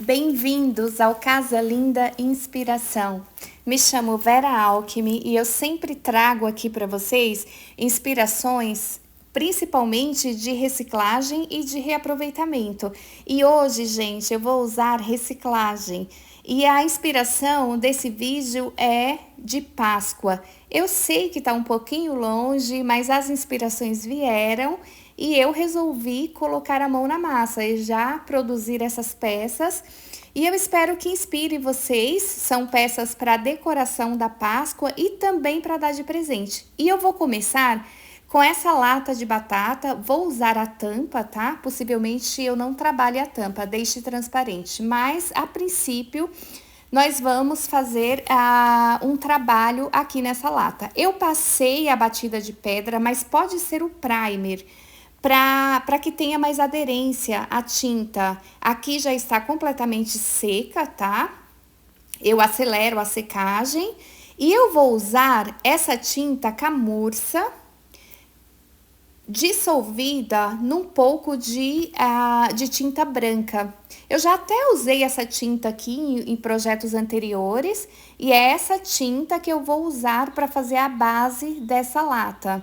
Bem-vindos ao Casa Linda Inspiração. Me chamo Vera Alckmin e eu sempre trago aqui para vocês inspirações principalmente de reciclagem e de reaproveitamento. E hoje, gente, eu vou usar reciclagem. E a inspiração desse vídeo é de Páscoa. Eu sei que está um pouquinho longe, mas as inspirações vieram e eu resolvi colocar a mão na massa e já produzir essas peças. E eu espero que inspire vocês. São peças para decoração da Páscoa e também para dar de presente. E eu vou começar com essa lata de batata. Vou usar a tampa, tá? Possivelmente eu não trabalhe a tampa, deixe transparente. Mas, a princípio, nós vamos fazer um trabalho aqui nessa lata. Eu passei a batida de pedra, mas pode ser o primer, para que tenha mais aderência à tinta. Aqui já está completamente seca, tá? Eu acelero a secagem e eu vou usar essa tinta camurça dissolvida num pouco de tinta branca. Eu já até usei essa tinta aqui em projetos anteriores e é essa tinta que eu vou usar para fazer a base dessa lata.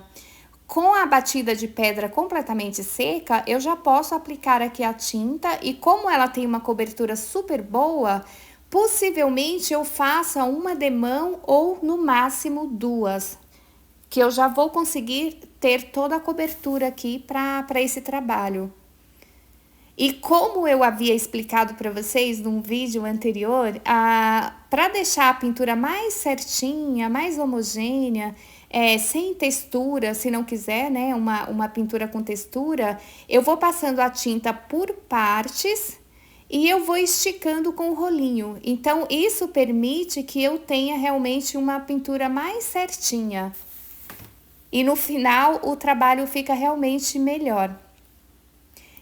Com a batida de pedra completamente seca, eu já posso aplicar aqui a tinta e como ela tem uma cobertura super boa, possivelmente eu faça uma demão ou no máximo duas, que eu já vou conseguir ter toda a cobertura aqui para esse trabalho. E como eu havia explicado para vocês num vídeo anterior, para deixar a pintura mais certinha, mais homogênea, sem textura, se não quiser, né, uma pintura com textura, eu vou passando a tinta por partes e eu vou esticando com o rolinho. Então, isso permite que eu tenha realmente uma pintura mais certinha. E no final, o trabalho fica realmente melhor.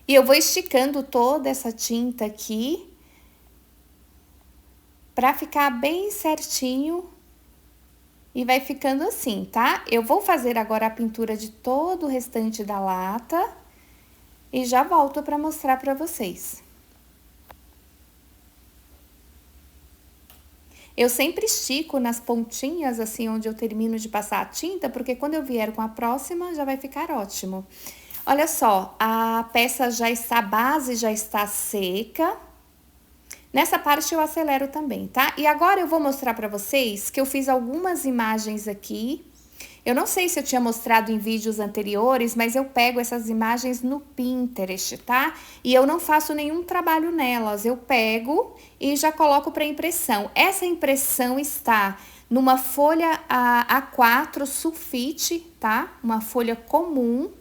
E eu vou esticando toda essa tinta aqui para ficar bem certinho. E vai ficando assim, tá? Eu vou fazer agora a pintura de todo o restante da lata e já volto para mostrar para vocês. Eu sempre estico nas pontinhas, assim, onde eu termino de passar a tinta, porque quando eu vier com a próxima, já vai ficar ótimo. Olha só, a peça já está, a base já está seca. Nessa parte eu acelero também, tá? E agora eu vou mostrar pra vocês que eu fiz algumas imagens aqui. Eu não sei se eu tinha mostrado em vídeos anteriores, mas eu pego essas imagens no Pinterest, tá? E eu não faço nenhum trabalho nelas, eu pego e já coloco para impressão. Essa impressão está numa folha A4 sulfite, tá? Uma folha comum.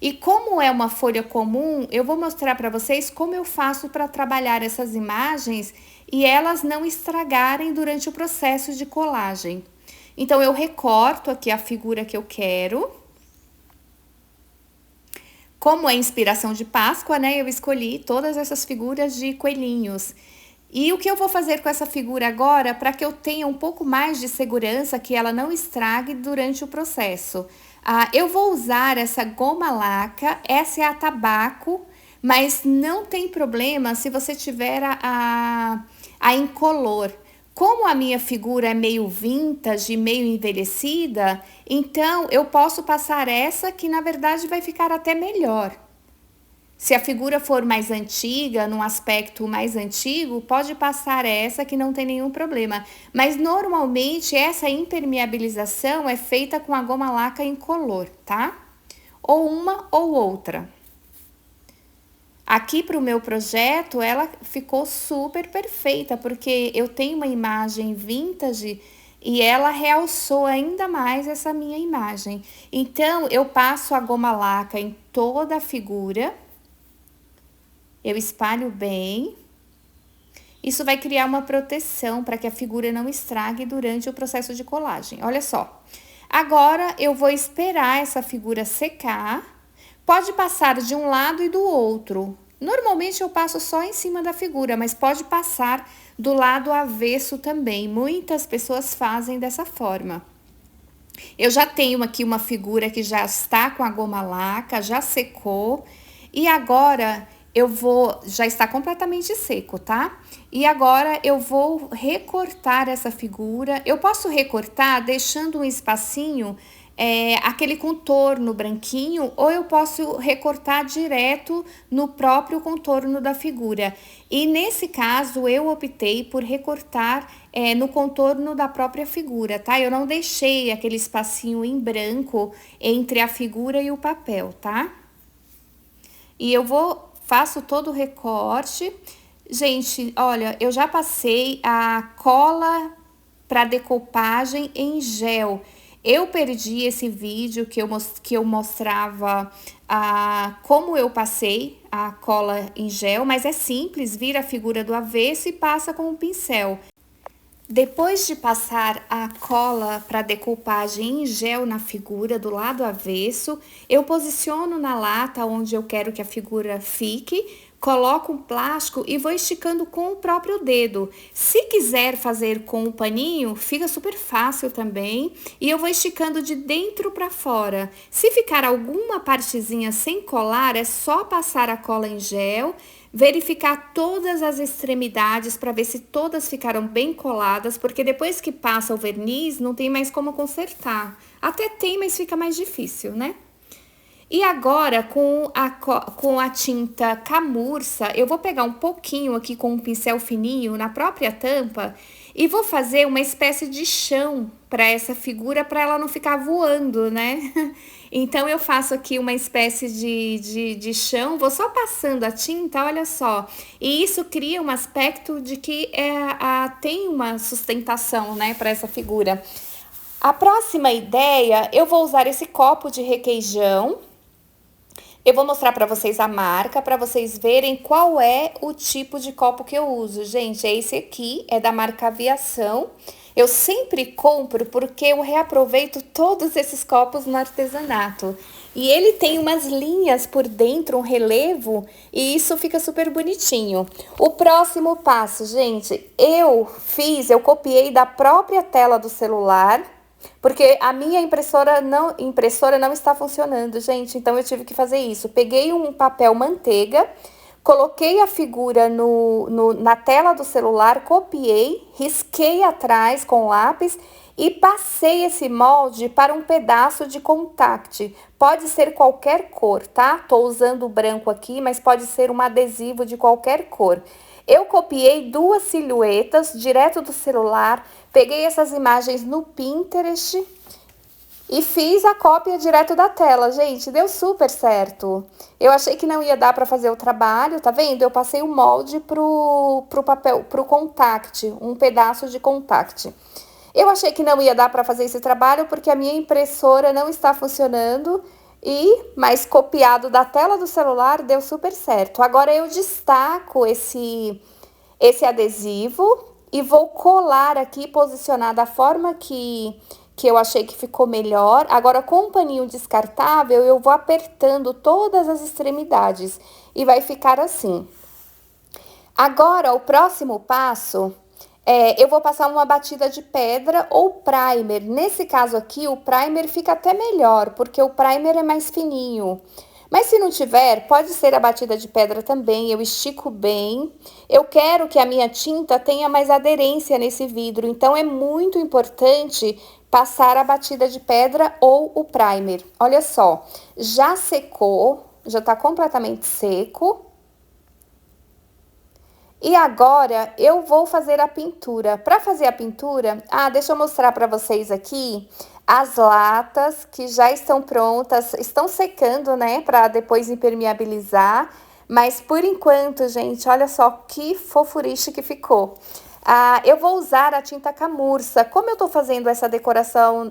E como é uma folha comum, eu vou mostrar para vocês como eu faço para trabalhar essas imagens e elas não estragarem durante o processo de colagem. Então, eu recorto aqui a figura que eu quero. Como é inspiração de Páscoa, né? Eu escolhi todas essas figuras de coelhinhos. E o que eu vou fazer com essa figura agora, para que eu tenha um pouco mais de segurança, que ela não estrague durante o processo? Eu vou usar essa goma laca, essa é a tabaco, mas não tem problema se você tiver a incolor. Como a minha figura é meio vintage, meio envelhecida, então eu posso passar essa que na verdade vai ficar até melhor. Se a figura for mais antiga, num aspecto mais antigo, pode passar essa que não tem nenhum problema. Mas normalmente essa impermeabilização é feita com a goma laca incolor, tá? Ou uma ou outra. Aqui para o meu projeto, ela ficou super perfeita, porque eu tenho uma imagem vintage e ela realçou ainda mais essa minha imagem. Então, eu passo a goma laca em toda a figura. Eu espalho bem. Isso vai criar uma proteção para que a figura não estrague durante o processo de colagem. Olha só. Agora, eu vou esperar essa figura secar. Pode passar de um lado e do outro. Normalmente eu passo só em cima da figura, mas pode passar do lado avesso também. Muitas pessoas fazem dessa forma. Eu já tenho aqui uma figura que já está com a goma laca, já secou. E agora já está completamente seco, tá? E agora eu vou recortar essa figura. Eu posso recortar deixando um espacinho, aquele contorno branquinho, ou eu posso recortar direto no próprio contorno da figura. E nesse caso eu optei por recortar no contorno da própria figura, tá? Eu não deixei aquele espacinho em branco entre a figura e o papel, tá? E faço todo o recorte. Gente, olha, eu já passei a cola para decopagem em gel. Eu perdi esse vídeo que eu mostrava como eu passei a cola em gel, mas é simples, vira a figura do avesso e passa com o pincel. Depois de passar a cola para decoupagem em gel na figura do lado avesso, eu posiciono na lata onde eu quero que a figura fique, coloco um plástico e vou esticando com o próprio dedo. Se quiser fazer com o paninho, fica super fácil também, e eu vou esticando de dentro para fora. Se ficar alguma partezinha sem colar, é só passar a cola em gel, verificar todas as extremidades para ver se todas ficaram bem coladas, porque depois que passa o verniz, não tem mais como consertar. Até tem, mas fica mais difícil, né? E agora, com a tinta camurça, eu vou pegar um pouquinho aqui com um pincel fininho na própria tampa e vou fazer uma espécie de chão para essa figura, para ela não ficar voando, né? Então, eu faço aqui uma espécie de chão, vou só passando a tinta, olha só. E isso cria um aspecto de que tem uma sustentação, né, para essa figura. A próxima ideia, eu vou usar esse copo de requeijão. Eu vou mostrar para vocês a marca, para vocês verem qual é o tipo de copo que eu uso. Gente, é esse aqui, é da marca Aviação. Eu sempre compro porque eu reaproveito todos esses copos no artesanato. E ele tem umas linhas por dentro, um relevo, e isso fica super bonitinho. O próximo passo, gente, eu copiei da própria tela do celular, porque a minha impressora não está funcionando, gente, então eu tive que fazer isso. Peguei um papel manteiga, coloquei a figura na tela do celular, copiei, risquei atrás com lápis e passei esse molde para um pedaço de contact. Pode ser qualquer cor, tá? Tô usando o branco aqui, mas pode ser um adesivo de qualquer cor. Eu copiei duas silhuetas direto do celular, peguei essas imagens no Pinterest e fiz a cópia direto da tela. Gente, deu super certo. Eu achei que não ia dar para fazer o trabalho, tá vendo? Eu passei o molde pro papel, pro contact, um pedaço de contact. Eu achei que não ia dar para fazer esse trabalho porque a minha impressora não está funcionando, mas copiado da tela do celular deu super certo. Agora eu destaco esse adesivo e vou colar aqui, posicionar da forma que eu achei que ficou melhor. Agora, com um paninho descartável, eu vou apertando todas as extremidades e vai ficar assim. Agora, o próximo passo eu vou passar uma batida de pedra ou primer. Nesse caso aqui, o primer fica até melhor, porque o primer é mais fininho. Mas se não tiver, pode ser a batida de pedra também, eu estico bem. Eu quero que a minha tinta tenha mais aderência nesse vidro, então é muito importante passar a batida de pedra ou o primer. Olha só, já secou, já tá completamente seco. E agora eu vou fazer a pintura. Para fazer a pintura, deixa eu mostrar para vocês aqui as latas que já estão prontas, estão secando, né, para depois impermeabilizar. Mas por enquanto, gente, olha só que fofurice que ficou. Eu vou usar a tinta camurça. Como eu tô fazendo essa decoração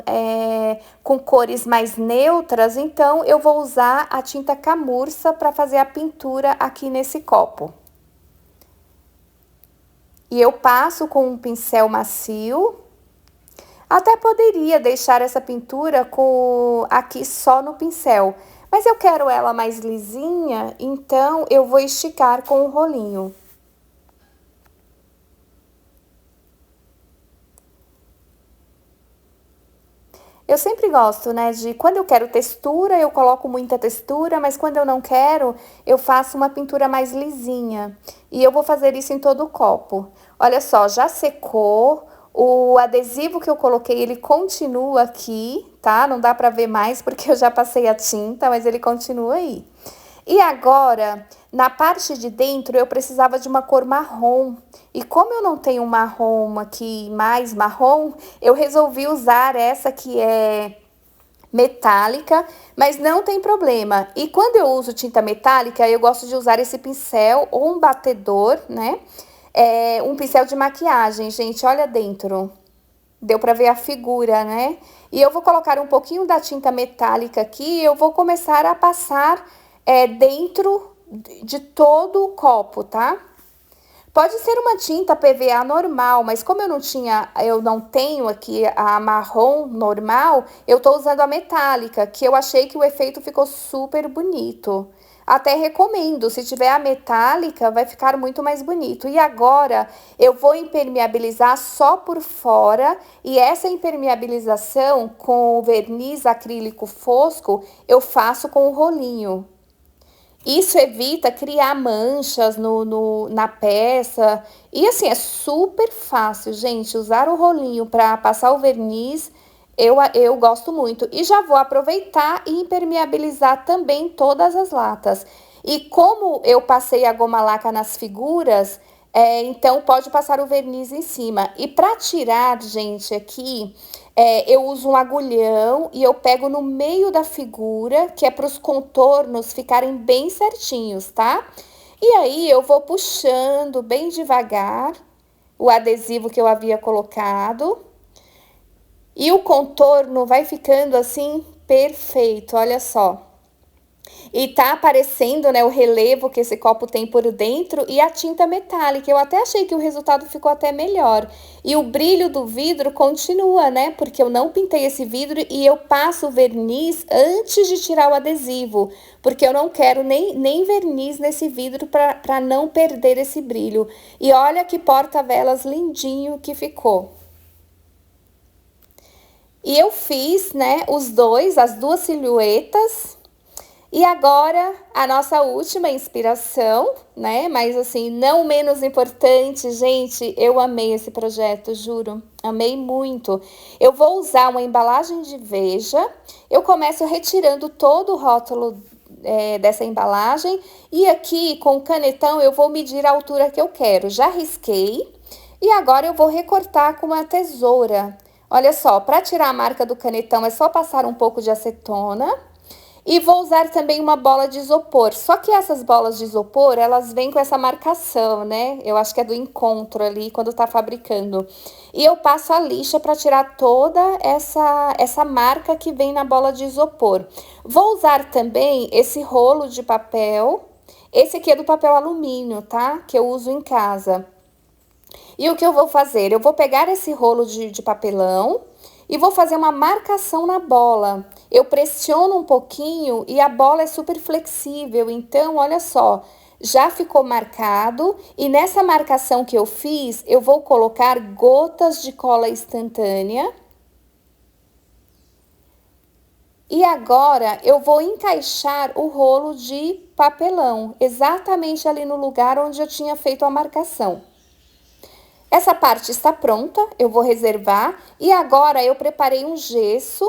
com cores mais neutras, então eu vou usar a tinta camurça para fazer a pintura aqui nesse copo. E eu passo com um pincel macio. Até poderia deixar essa pintura aqui só no pincel, mas eu quero ela mais lisinha, então eu vou esticar com o rolinho. Eu sempre gosto, né, de quando eu quero textura, eu coloco muita textura, mas quando eu não quero, eu faço uma pintura mais lisinha. E eu vou fazer isso em todo o copo. Olha só, já secou. O adesivo que eu coloquei, ele continua aqui, tá? Não dá pra ver mais porque eu já passei a tinta, mas ele continua aí. E agora, na parte de dentro, eu precisava de uma cor marrom. E como eu não tenho um marrom aqui, mais marrom, eu resolvi usar essa que é metálica, mas não tem problema. E quando eu uso tinta metálica, eu gosto de usar esse pincel ou um batedor, né? Um pincel de maquiagem, gente, olha dentro. Deu para ver a figura, né? E eu vou colocar um pouquinho da tinta metálica aqui e eu vou começar a passar dentro de todo o copo, tá? Pode ser uma tinta PVA normal, mas como eu não tenho aqui a marrom normal, eu tô usando a metálica, que eu achei que o efeito ficou super bonito. Até recomendo, se tiver a metálica, vai ficar muito mais bonito. E agora, eu vou impermeabilizar só por fora, e essa impermeabilização com o verniz acrílico fosco, eu faço com o rolinho. Isso evita criar manchas na peça. E assim, é super fácil, gente. Usar o rolinho para passar o verniz, eu gosto muito. E já vou aproveitar e impermeabilizar também todas as latas. E como eu passei a goma laca nas figuras, então pode passar o verniz em cima. E para tirar, gente, aqui, eu uso um agulhão e eu pego no meio da figura, que é para os contornos ficarem bem certinhos, tá? E aí eu vou puxando bem devagar o adesivo que eu havia colocado. E o contorno vai ficando assim perfeito, olha só. E tá aparecendo, né, o relevo que esse copo tem por dentro e a tinta metálica. Eu até achei que o resultado ficou até melhor. E o brilho do vidro continua, né? Porque eu não pintei esse vidro e eu passo o verniz antes de tirar o adesivo. Porque eu não quero nem verniz nesse vidro para não perder esse brilho. E olha que porta-velas lindinho que ficou. E eu fiz, né, as duas silhuetas. E agora, a nossa última inspiração, né? Mas assim, não menos importante, gente, eu amei esse projeto, juro. Amei muito. Eu vou usar uma embalagem de Veja. Eu começo retirando todo o rótulo dessa embalagem. E aqui, com o canetão, eu vou medir a altura que eu quero. Já risquei. E agora eu vou recortar com uma tesoura. Olha só, para tirar a marca do canetão, é só passar um pouco de acetona. E vou usar também uma bola de isopor. Só que essas bolas de isopor, elas vêm com essa marcação, né? Eu acho que é do encontro ali, quando tá fabricando. E eu passo a lixa para tirar toda essa marca que vem na bola de isopor. Vou usar também esse rolo de papel. Esse aqui é do papel alumínio, tá? Que eu uso em casa. E o que eu vou fazer? Eu vou pegar esse rolo de papelão e vou fazer uma marcação na bola. Eu pressiono um pouquinho e a bola é super flexível, então olha só, já ficou marcado e nessa marcação que eu fiz, eu vou colocar gotas de cola instantânea. E agora eu vou encaixar o rolo de papelão, exatamente ali no lugar onde eu tinha feito a marcação. Essa parte está pronta, eu vou reservar. E agora eu preparei um gesso.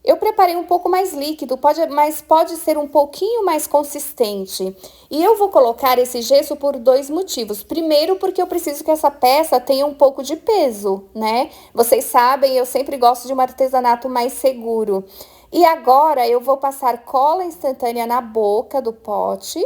Eu preparei um pouco mais líquido, mas pode ser um pouquinho mais consistente. E eu vou colocar esse gesso por dois motivos. Primeiro, porque eu preciso que essa peça tenha um pouco de peso, né? Vocês sabem, eu sempre gosto de um artesanato mais seguro. E agora eu vou passar cola instantânea na boca do pote.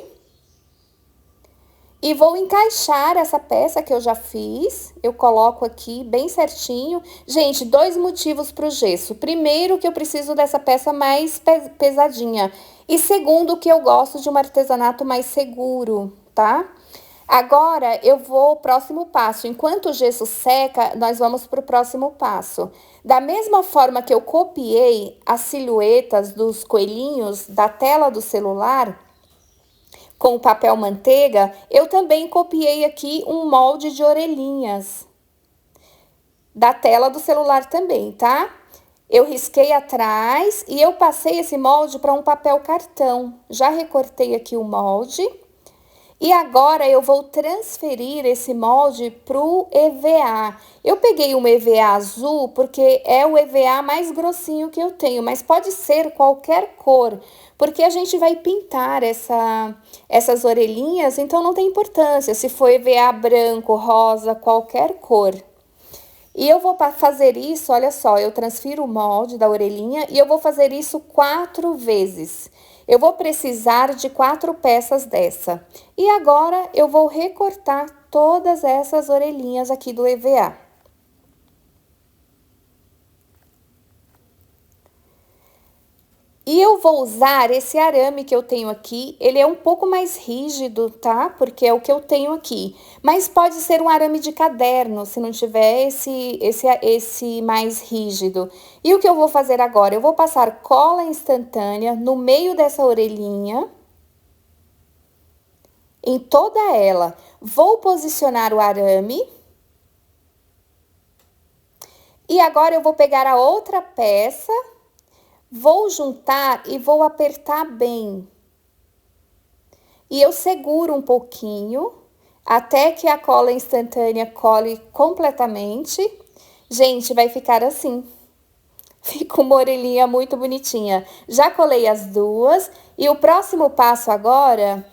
E vou encaixar essa peça que eu já fiz, eu coloco aqui bem certinho. Gente, dois motivos para o gesso. Primeiro, que eu preciso dessa peça mais pesadinha. E segundo, que eu gosto de um artesanato mais seguro, tá? Agora, eu vou ao próximo passo. Enquanto o gesso seca, nós vamos para o próximo passo. Da mesma forma que eu copiei as silhuetas dos coelhinhos da tela do celular, com o papel manteiga, eu também copiei aqui um molde de orelhinhas da tela do celular também, tá? Eu risquei atrás e eu passei esse molde para um papel cartão. Já recortei aqui o molde. E agora eu vou transferir esse molde para o EVA. Eu peguei um EVA azul porque é o EVA mais grossinho que eu tenho, mas pode ser qualquer cor, porque a gente vai pintar essas orelhinhas, então não tem importância se for EVA branco, rosa, qualquer cor. E eu vou fazer isso, olha só, eu transfiro o molde da orelhinha e eu vou fazer isso 4 vezes. Eu vou precisar de 4 peças dessa. E agora eu vou recortar todas essas orelhinhas aqui do EVA. E eu vou usar esse arame que eu tenho aqui, ele é um pouco mais rígido, tá? Porque é o que eu tenho aqui. Mas pode ser um arame de caderno, se não tiver esse mais rígido. E o que eu vou fazer agora? Eu vou passar cola instantânea no meio dessa orelhinha, em toda ela. Vou posicionar o arame. E agora eu vou pegar a outra peça. Vou juntar e vou apertar bem. E eu seguro um pouquinho, até que a cola instantânea cole completamente. Gente, vai ficar assim. Fica uma orelhinha muito bonitinha. Já colei as duas. E o próximo passo agora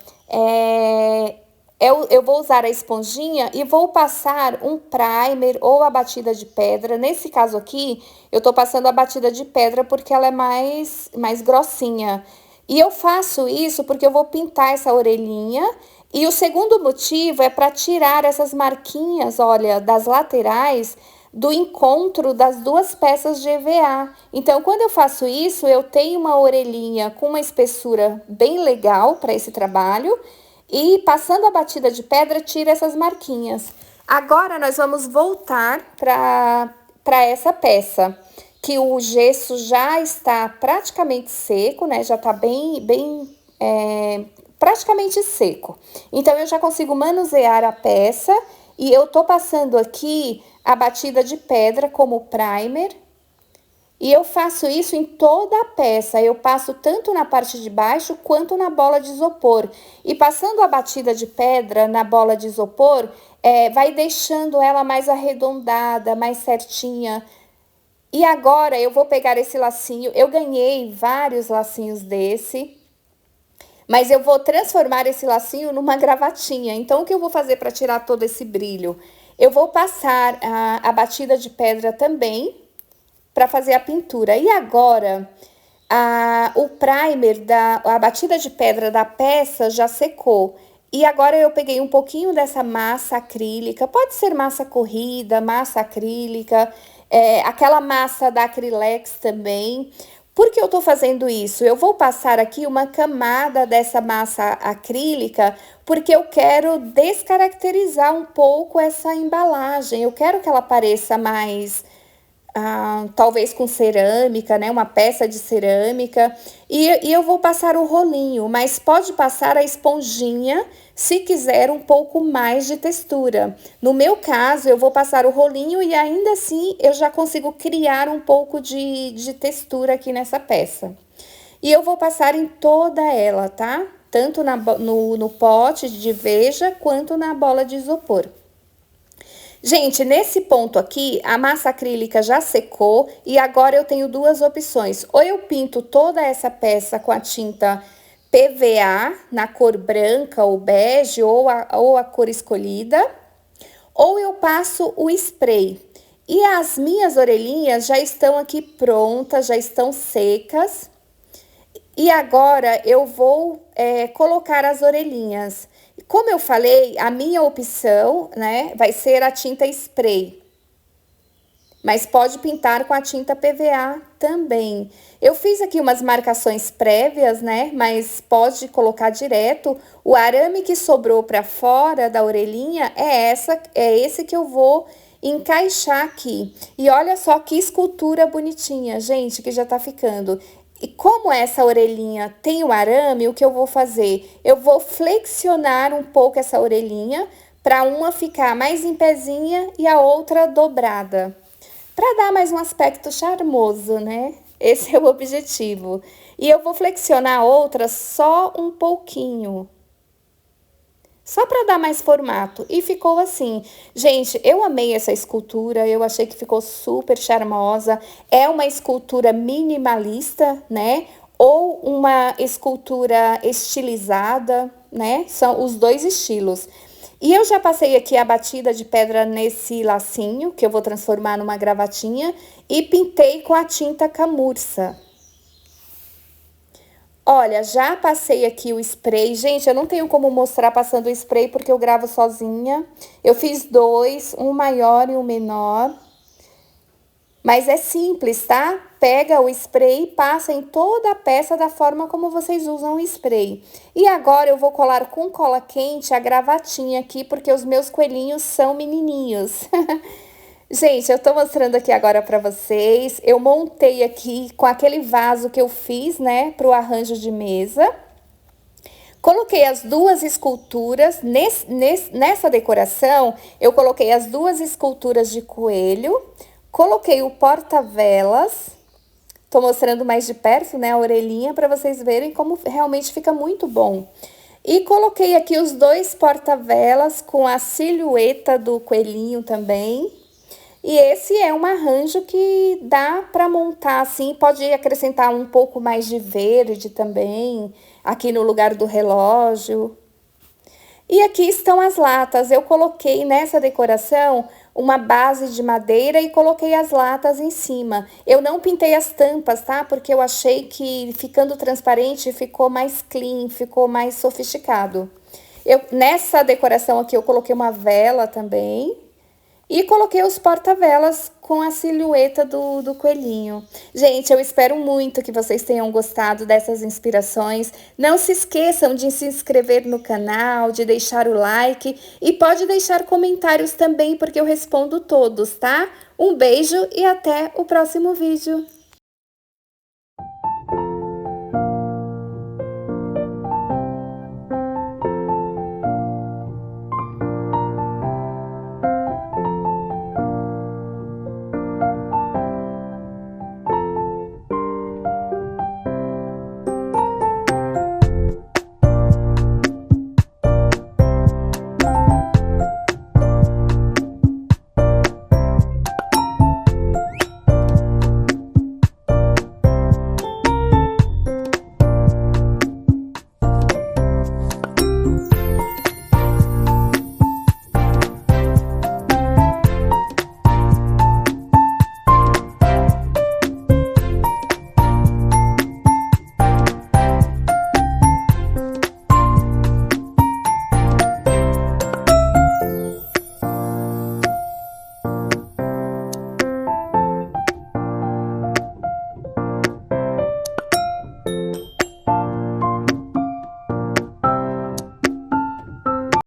eu vou usar a esponjinha e vou passar um primer ou a batida de pedra. Nesse caso aqui, eu tô passando a batida de pedra porque ela é mais grossinha. E eu faço isso porque eu vou pintar essa orelhinha. E o segundo motivo é para tirar essas marquinhas, olha, das laterais do encontro das duas peças de EVA. Então, quando eu faço isso, eu tenho uma orelhinha com uma espessura bem legal para esse trabalho. E passando a batida de pedra, tira essas marquinhas. Agora, nós vamos voltar para essa peça, que o gesso já está praticamente seco, né? Já tá praticamente seco. Então, eu já consigo manusear a peça e eu tô passando aqui a batida de pedra como primer. E eu faço isso em toda a peça, eu passo tanto na parte de baixo quanto na bola de isopor. E passando a batida de pedra na bola de isopor, vai deixando ela mais arredondada, mais certinha. E agora eu vou pegar esse lacinho, eu ganhei vários lacinhos desse, mas eu vou transformar esse lacinho numa gravatinha. Então, o que eu vou fazer para tirar todo esse brilho? Eu vou passar a batida de pedra também, para fazer a pintura. E agora, o primer, a batida de pedra da peça já secou. E agora eu peguei um pouquinho dessa massa acrílica, pode ser massa corrida, massa acrílica, aquela massa da Acrylex também. Por que eu tô fazendo isso? Eu vou passar aqui uma camada dessa massa acrílica, porque eu quero descaracterizar um pouco essa embalagem. Eu quero que ela pareça mais talvez com cerâmica, né? Uma peça de cerâmica. E eu vou passar o rolinho, mas pode passar a esponjinha se quiser um pouco mais de textura. No meu caso, eu vou passar o rolinho e ainda assim eu já consigo criar um pouco de textura aqui nessa peça. E eu vou passar em toda ela, tá? Tanto no pote de veja quanto na bola de isopor. Gente, nesse ponto aqui, a massa acrílica já secou e agora eu tenho duas opções. Ou eu pinto toda essa peça com a tinta PVA, na cor branca ou bege, ou a cor escolhida, ou eu passo o spray. E as minhas orelhinhas já estão aqui prontas, já estão secas. E agora eu vou colocar as orelhinhas. Como eu falei, a minha opção, né, vai ser a tinta spray. Mas pode pintar com a tinta PVA também. Eu fiz aqui umas marcações prévias, né, mas pode colocar direto. O arame que sobrou para fora da orelhinha é esse que eu vou encaixar aqui. E olha só que escultura bonitinha, gente, que já tá ficando. E como essa orelhinha tem o arame, o que eu vou fazer? Eu vou flexionar um pouco essa orelhinha para uma ficar mais em pezinha e a outra dobrada. para dar mais um aspecto charmoso, né? Esse é o objetivo. E eu vou flexionar outras só um pouquinho. Só para dar mais formato. E ficou assim. Gente, eu amei essa escultura. Eu achei que ficou super charmosa. É uma escultura minimalista, né? Ou uma escultura estilizada, né? São os dois estilos. E eu já passei aqui a batida de pedra nesse lacinho, que eu vou transformar numa gravatinha. E pintei com a tinta camurça. Olha, já passei aqui o spray. Gente, eu não tenho como mostrar passando o spray porque eu gravo sozinha. Eu fiz dois, um maior e um menor. Mas é simples, tá? Pega o spray e passa em toda a peça da forma como vocês usam o spray. E agora eu vou colar com cola quente a gravatinha aqui, porque os meus coelhinhos são menininhos. Gente, eu tô mostrando aqui agora pra vocês. Eu montei aqui com aquele vaso que eu fiz, né, pro arranjo de mesa. Coloquei as duas esculturas. Nessa decoração, eu coloquei as duas esculturas de coelho. Coloquei o porta-velas. Tô mostrando mais de perto, né, a orelhinha, pra vocês verem como realmente fica muito bom. E coloquei aqui os dois porta-velas com a silhueta do coelhinho também. E esse é um arranjo que dá para montar assim, pode acrescentar um pouco mais de verde também, aqui no lugar do relógio. E aqui estão as latas. Eu coloquei nessa decoração uma base de madeira e coloquei as latas em cima. Eu não pintei as tampas, tá? Porque eu achei que ficando transparente ficou mais clean, ficou mais sofisticado. Nessa decoração aqui eu coloquei uma vela também. E coloquei os porta-velas com a silhueta do coelhinho. Gente, eu espero muito que vocês tenham gostado dessas inspirações. Não se esqueçam de se inscrever no canal, de deixar o like e pode deixar comentários também, porque eu respondo todos, tá? Um beijo e até o próximo vídeo.